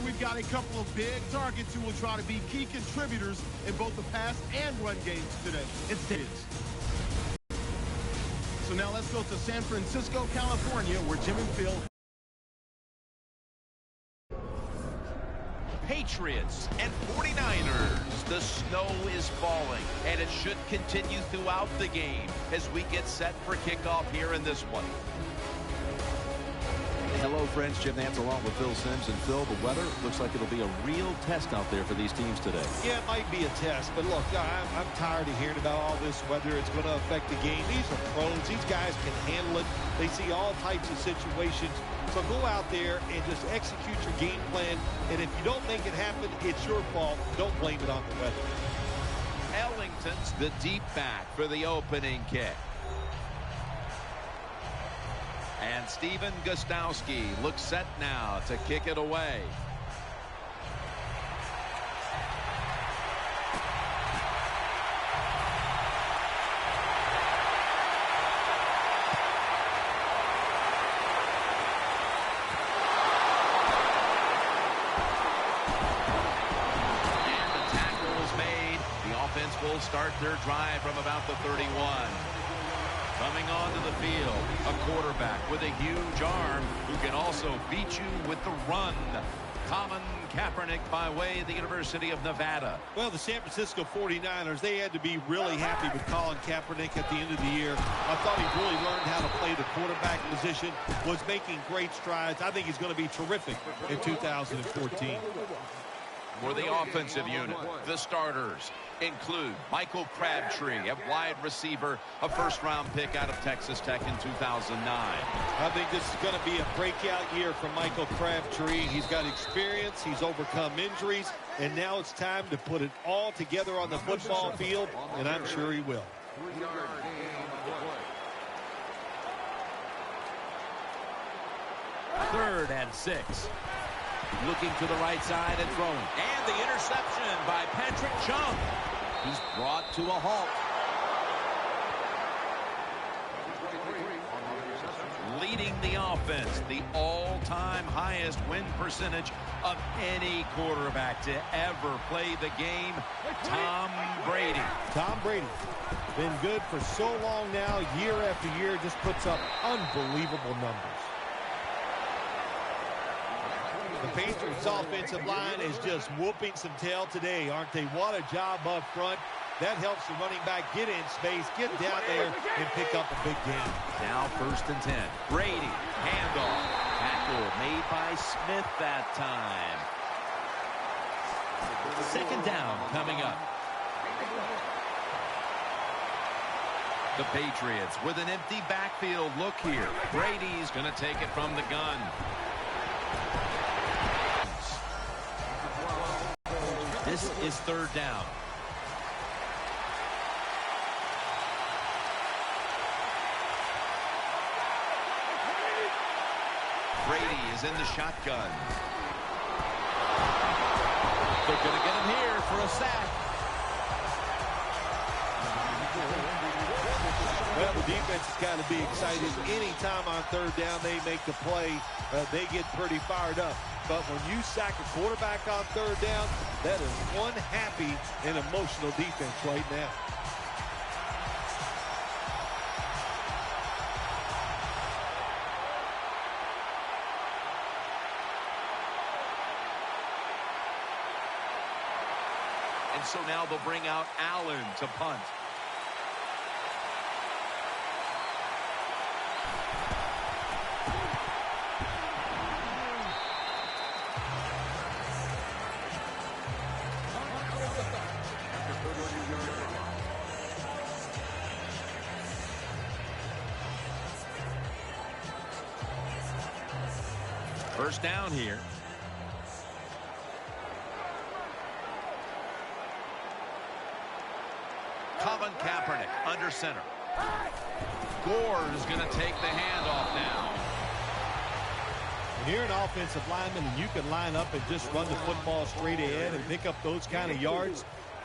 we've got a couple of big targets who will try to be key contributors in both the pass and run games today. It's Diz. So now let's go to San Francisco, California, where Jim and Phil. Patriots and 49ers. The snow is falling, and it should continue throughout the game as we get set for kickoff here in this one. Hello, friends. Jim Nance along with Phil Simms. And Phil, the weather looks like it'll be a real test out there for these teams today. Yeah, it might be a test. But look, I'm tired of hearing about all this weather. It's going to affect the game. These are pros. These guys can handle it. They see all types of situations. So go out there and just execute your game plan. And if you don't make it happen, it's your fault. Don't blame it on the weather. Ellington's the deep back for the opening kick. And Steven Gostowski looks set now to kick it away. And the tackle is made. The offense will start their drive from about the 31. Coming onto the field, a quarterback with a huge arm who can also beat you with the run. Colin Kaepernick by way of the University of Nevada. Well, the San Francisco 49ers, they had to be really happy with Colin Kaepernick at the end of the year. I thought he really learned how to play the quarterback position, was making great strides. I think he's going to be terrific in 2014. For the offensive unit, the starters include Michael Crabtree at wide receiver, a first-round pick out of Texas Tech in 2009. I think this is going to be a breakout year for Michael Crabtree. He's got experience, he's overcome injuries, and now it's time to put it all together on the football field, and I'm sure he will. Third and 6. Looking to the right side and throwing. And the interception by Patrick Chung. He's brought to a halt. Leading the offense, the all-time highest win percentage of any quarterback to ever play the game, Tom Brady. Tom Brady, been good for so long now, year after year, just puts up unbelievable numbers. The Patriots offensive line is just whooping some tail today, aren't they? What a job up front. That helps the running back get in space, get down there, and pick up a big gain. Now 1st and 10. Brady, handoff. Tackle made by Smith that time. 2nd down coming up. The Patriots with an empty backfield look here. Brady's going to take it from the gun. This is 3rd down. Brady is in the shotgun. They're going to get him here for a sack. Well, the defense has got to be excited. Anytime on 3rd down they make the play, they get pretty fired up. But when you sack a quarterback on 3rd down, that is one happy and emotional defense right now. And so now they'll bring out Allen to punt. First down here. Colin Kaepernick under center. Gore is going to take the handoff now. When you're an offensive lineman and you can line up and just run the football straight ahead and pick up those kind of yards,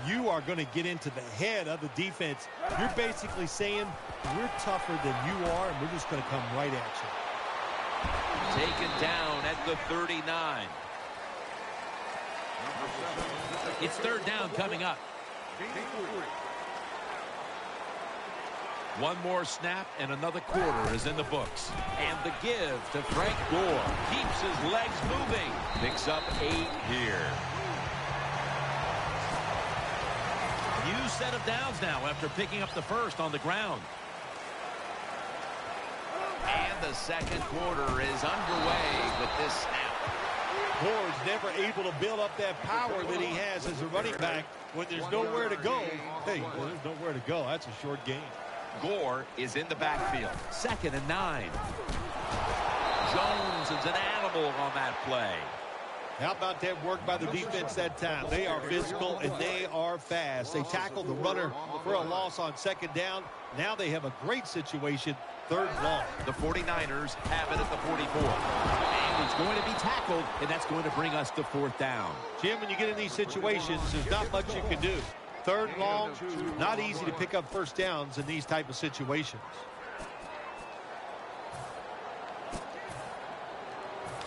you are going to get into the head of the defense. You're basically saying, we're tougher than you are, and we're just going to come right at you. Taken down at the 39. It's third down coming up. One more snap and another quarter is in the books. And the give to Frank Gore. Keeps his legs moving. Picks up 8 here. New set of downs now after picking up the first on the ground. And the second quarter is underway with this snap. Gore's never able to build up that power that he has as a running back when there's nowhere to go. Hey, when there's nowhere to go, that's a short game. Gore is in the backfield. 2nd and 9. Jones is an animal on that play. How about that work by the defense that time? They are physical and they are fast. They tackled the runner for a loss on 2nd down. Now they have a great situation, 3rd and long. The 49ers have it at the 44. And he's going to be tackled, and that's going to bring us to 4th down. Jim, when you get in these situations, there's not much you can do. 3rd and long, not easy to pick up first downs in these type of situations.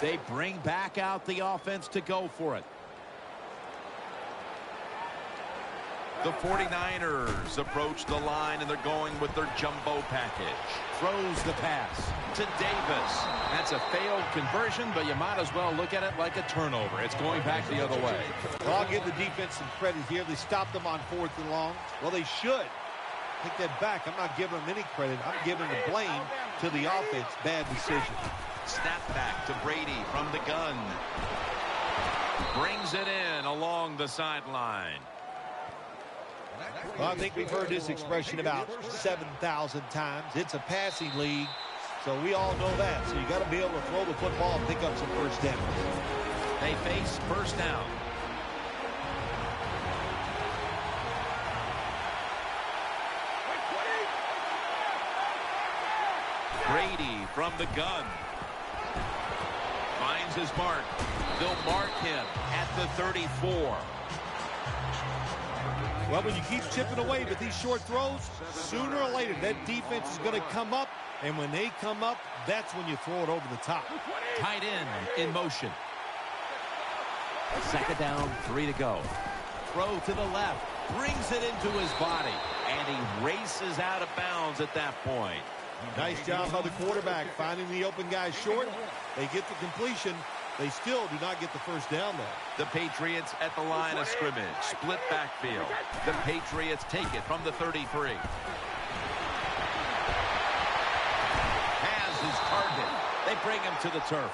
They bring back out the offense to go for it. The 49ers approach the line, and they're going with their jumbo package. Throws the pass to Davis. That's a failed conversion, but you might as well look at it like a turnover. It's going back the other way. Well, I'll give the defense some credit here. They stopped them on 4th and long. Well, they should. Take that back. I'm not giving them any credit. I'm giving the blame to the offense. Bad decision. Snap back to Brady from the gun. Brings it in along the sideline. Well, I think we've heard this expression about 7,000 times. It's a passing league, so we all know that. So you got to be able to throw the football and pick up some first down. They face first down. Brady from the gun. Finds his mark. They'll mark him at the 34. Well, when you keep chipping away with these short throws, sooner or later that defense is going to come up, and when they come up, that's when you throw it over the top. Tight end in motion. 2nd down, 3 to go. Throw to the left. Brings it into his body, and he races out of bounds at that point. Nice job by the quarterback finding the open guy short. They get the completion. They still do not get the first down, though. The Patriots at the line of scrimmage. Split backfield. The Patriots take it from the 33. Has his target. They bring him to the turf.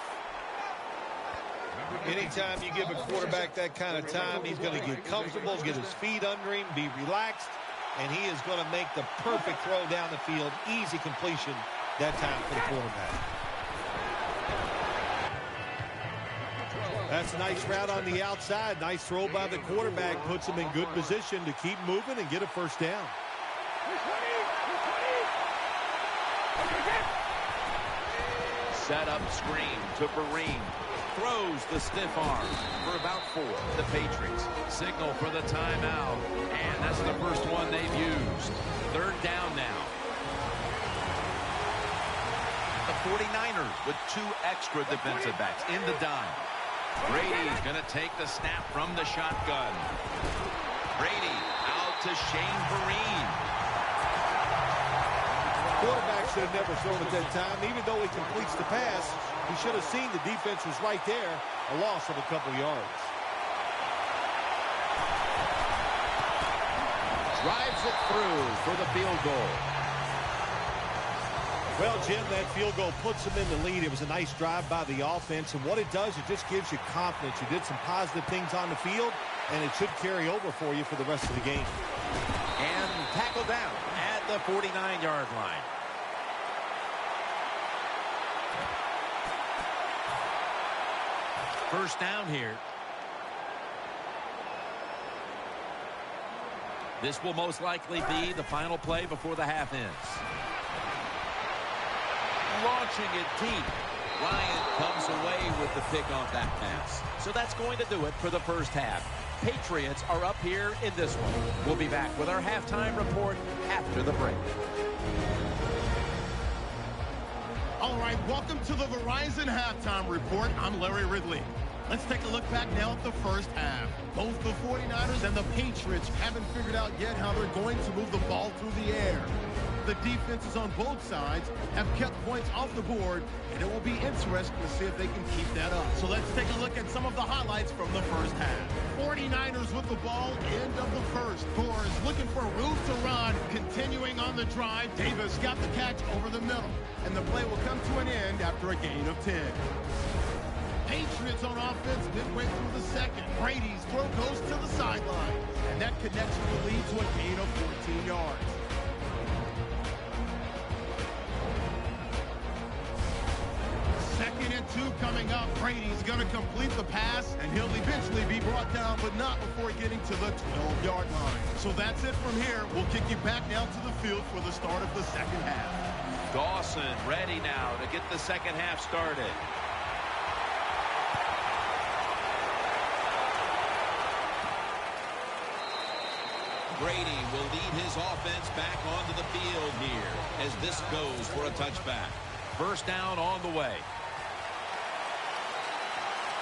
Anytime you give a quarterback that kind of time, he's going to get comfortable, get his feet under him, be relaxed, and he is going to make the perfect throw down the field. Easy completion that time for the quarterback. That's a nice route on the outside. Nice throw by the quarterback. Puts him in good position to keep moving and get a first down. Set up screen to Vereen. Throws the stiff arm for about 4. The Patriots signal for the timeout. And that's the first one they've used. 3rd down now. The 49ers with 2 extra defensive backs in the dime. Brady's going to take the snap from the shotgun. Brady out to Shane Vereen. Quarterback should have never thrown at that time. Even though he completes the pass, he should have seen the defense was right there. A loss of a couple yards. Drives it through for the field goal. Well, Jim, that field goal puts them in the lead. It was a nice drive by the offense, and what it does, it just gives you confidence. You did some positive things on the field, and it should carry over for you for the rest of the game. And tackle down at the 49-yard line. First down here. This will most likely be the final play before the half ends. Launching it deep. Ryan comes away with the pick on that pass. So that's going to do it for the first half. Patriots are up here in this one. We'll be back with our halftime report after the break. All right, welcome to the Verizon Halftime Report. I'm Larry Ridley. Let's take a look back now at the first half. Both the 49ers and the Patriots haven't figured out yet how they're going to move the ball through the air. The defenses on both sides have kept points off the board, and it will be interesting to see if they can keep that up. So let's take a look at some of the highlights from the first half. 49ers with the ball, end of the first. Gore is looking for room to run. Continuing on the drive, Davis got the catch over the middle, and the play will come to an end after a gain of 10. Patriots on offense midway through the second. Brady's throw goes to the sideline, and that connection will lead to a gain of 14 yards. Second and 2 coming up. Brady's going to complete the pass, and he'll eventually be brought down, but not before getting to the 12-yard line. So that's it from here. We'll kick you back now to the field for the start of the second half. Dawson ready now to get the second half started. Brady will lead his offense back onto the field here as this goes for a touchback. First down on the way.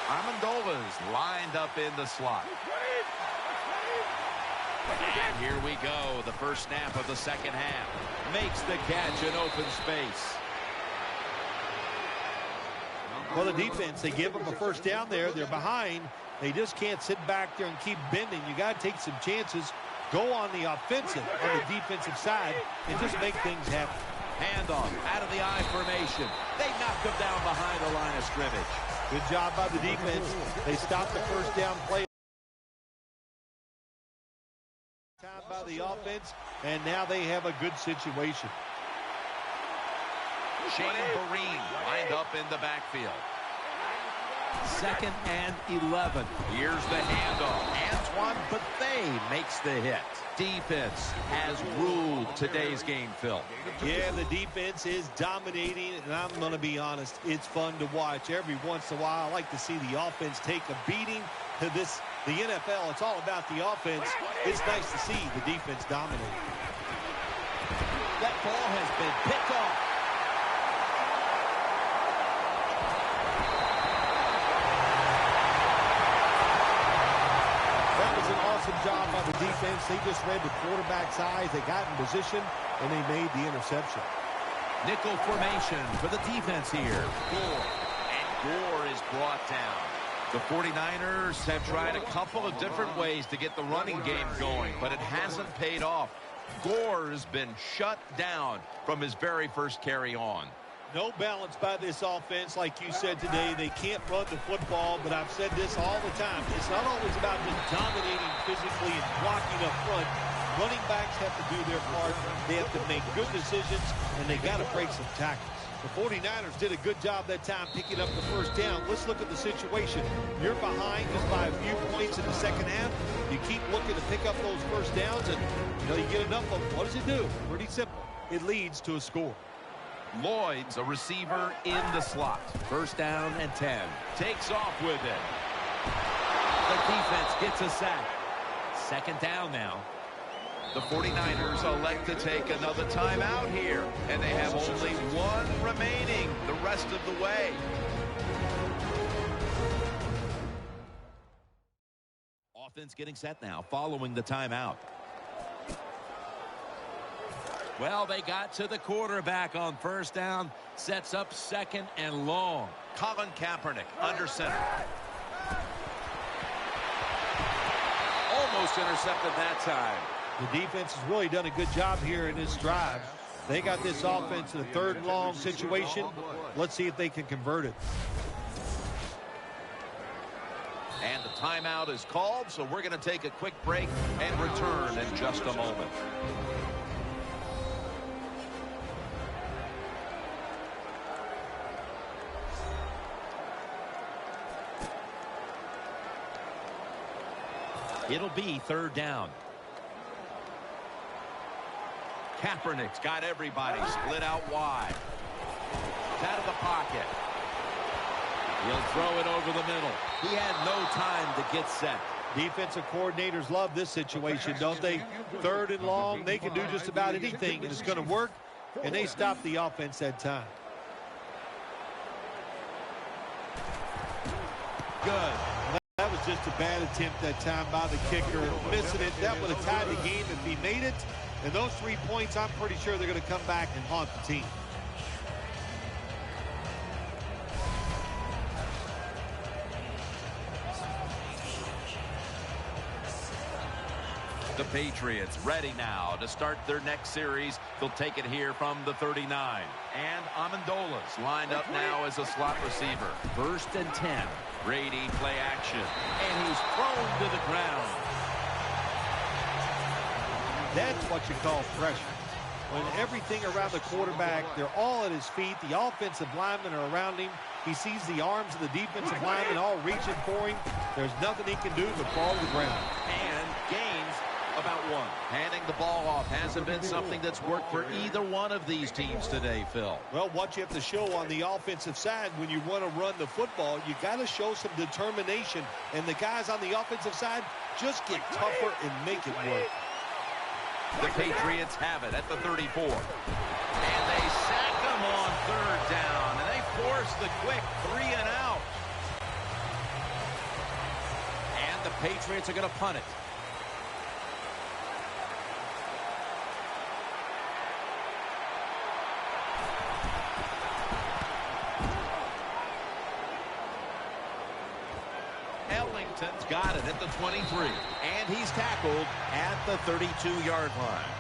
Amendola's lined up in the slot. And here we go. The first snap of the second half. Makes the catch in open space. Well, the defense, they give them a first down there. They're behind. They just can't sit back there and keep bending. You got to take some chances. Go on the offensive, on the defensive side, and just make things happen. Handoff out of the I formation. They knocked him down behind the line of scrimmage. Good job by the defense. They stopped the first down play. Time by the offense, and now they have a good situation. Shane Vereen lined up in the backfield. Second and 11. Here's the handoff. Antoine Bethea makes the hit. Defense has ruled today's game, Phil. Yeah, the defense is dominating, and I'm going to be honest, it's fun to watch. Every once in a while, I like to see the offense take a beating to this. The NFL, it's all about the offense. It's nice to see the defense dominate. That ball has been picked off. Awesome job by the defense. They just read the quarterback's eyes. They got in position, and they made the interception. Nickel formation for the defense here. Gore. And Gore is brought down. The 49ers have tried a couple of different ways to get the running game going, but it hasn't paid off. Gore has been shut down from his very first carry on. No balance by this offense, like you said today. They can't run the football, but I've said this all the time. It's not always about just dominating physically and blocking up front. Running backs have to do their part. They have to make good decisions, and they got to break some tackles. The 49ers did a good job that time picking up the first down. Let's look at the situation. You're behind just by a few points in the second half. You keep looking to pick up those first downs, and you get enough of them. What does it do? Pretty simple. It leads to a score. Lloyd's a receiver in the slot. First down and 10. Takes off with it. The defense gets a sack. Second down now. The 49ers elect to take another timeout here, and they have only one remaining the rest of the way. Offense getting set now following the timeout. Well, they got to the quarterback on first down. Sets up second and long. Colin Kaepernick under center. Almost intercepted that time. The defense has really done a good job here in this drive. They got this offense in a third and long situation. Let's see if they can convert it. And the timeout is called, so we're going to take a quick break and return in just a moment. It'll be third down. Kaepernick's got everybody split out wide. Out of the pocket. He'll throw it over the middle. He had no time to get set. Defensive coordinators love this situation, don't they? Third and long, they can do just about anything, and it's going to work, and they stop the offense that time. good. That was just a bad attempt that time by the kicker. Missing it, that would have tied the game if he made it. And those 3 points, I'm pretty sure they're going to come back and haunt the team. The Patriots ready now to start their next series. They'll take it here from the 39. And Amendola's lined up now as a slot receiver. 1st and 10. Brady play action. And he's thrown to the ground. That's what you call pressure. When everything around the quarterback, they're all at his feet. The offensive linemen are around him. He sees the arms of the defensive linemen all reaching for him. There's nothing he can do but fall to the ground. And gains about 1. Handing the ball off hasn't been something that's worked for either one of these teams today, Phil. Well, what you have to show on the offensive side when you want to run the football, you got to show some determination. And the guys on the offensive side just get tougher and make it work. The Patriots have it at the 34. And they sack them on 3rd down. And they force the quick 3 and out. And the Patriots are going to punt it. Ellington's got it at the 23. And he's tackled at the 32-yard line.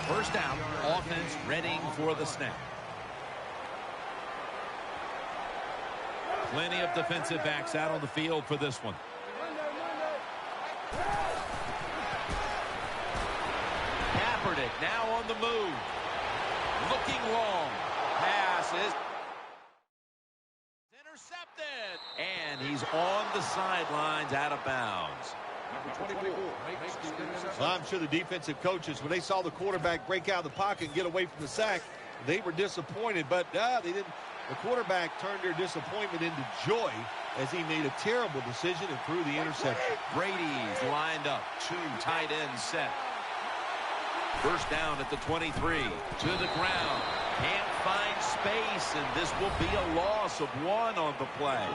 1st down, offense readying for the snap. Plenty of defensive backs out on the field for this one. Kaepernick now on the move. Looking long. Pass is intercepted. And he's on the sidelines out of bounds. Well, I'm sure the defensive coaches, when they saw the quarterback break out of the pocket and get away from the sack, they were disappointed. But they didn't. The quarterback turned their disappointment into joy as he made a terrible decision and threw the interception. Brady's lined up. 2 tight ends set. 1st down at the 23. To the ground. Can't find space, and this will be a loss of 1 on the play.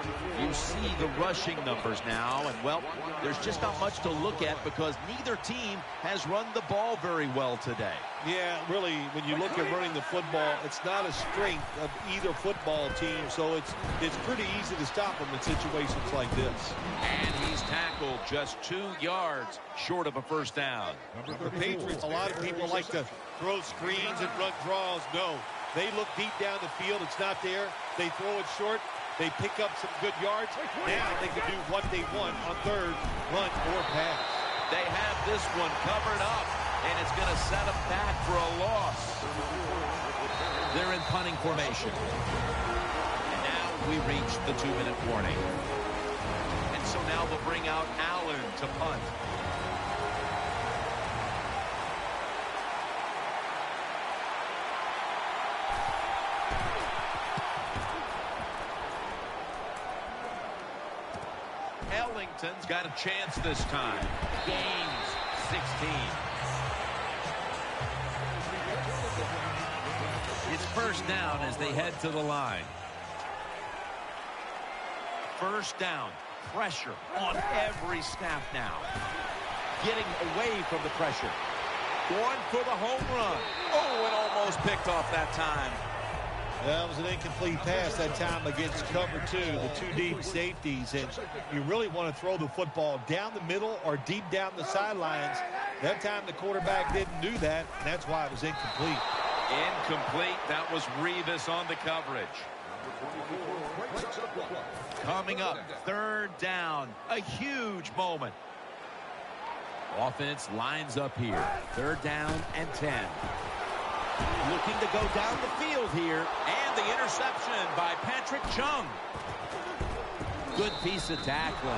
You see the rushing numbers now, and, well, there's just not much to look at because neither team has run the ball very well today. Yeah, really, when you look at running the football, it's not a strength of either football team, so it's pretty easy to stop them in situations like this. And he's tackled just 2 yards short of a 1st down. For Patriots, a lot of people like to throw screens and run draws. No, they look deep down the field. It's not there. They throw it short. They pick up some good yards. Now they can do what they want on 3rd, run or pass. They have this one covered up, and it's going to set them back for a loss. They're in punting formation. And now we reach the 2-minute warning. And so now they'll bring out Allen to punt. Ellington's got a chance this time. Gains 16. It's 1st down as they head to the line. 1st down. Pressure on every snap now. Getting away from the pressure. Going for the home run. Oh, and almost picked off that time. That was an incomplete pass that time against cover 2, the 2 deep safeties. And you really want to throw the football down the middle or deep down the sidelines. That time the quarterback didn't do that, and that's why it was incomplete. Incomplete. That was Revis on the coverage. Coming up, 3rd down. A huge moment. Offense lines up here. 3rd down and 10. Looking to go down the field here. And the interception by Patrick Chung. Good piece of tackling.